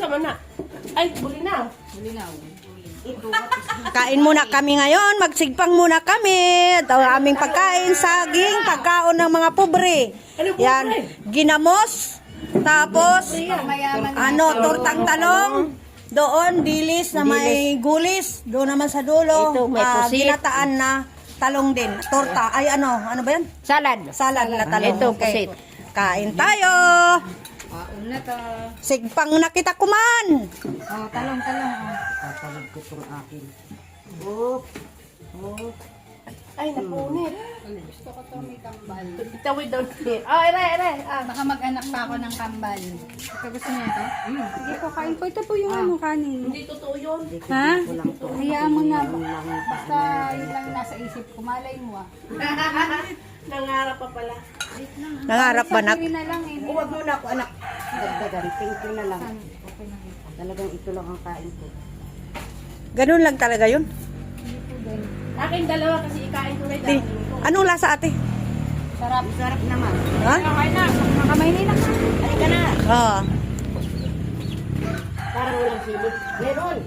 man na. Ay, bulinaw. Bulinaw. Kain muna kami ngayon, magsigpang muna kami. Ito ang aming pagkain, saging, pagkaon ng mga pobre. Yan, ginamos, tapos, tortang talong, doon, dilis na may gulis, doon naman sa dulo, Ito, may pusit. ginataan na talong din, torta, ay ano ba yan? Salad. Salad na talong. Ito, Okay. pusit. Kain tayo. Paun na to. Sigpang na kita kuman. Oh, talong. Tatalog ko itong akin. Oh. Ay, napunit. Gusto ko to may kambal. Itawid daw. Oh, ere. Baka mag-anak pa ako ng kambal. Ito gusto niya ito? Sige po, kain po. Ito po yung kanin. Hindi totoo yun. Ha? Hayaan mo na. Basta yun lang nasa isip ko. Malay mo ah. Nangarap pa pala. Nangarap ba, nak? Sabihin na lang eh. Huwag mo na ako, anak. Dagdagan. Thank na lang. Okay na. Talagang ito lang ang kain ko. Ganun lang talaga yun. Akin dalawa kasi ikain ko na Di, dahil. anong lasa ate? Sarap. Sarap naman. Ha? Okay na. Makamainila ka. Halika na. Oo. Parang walang silip. Meron.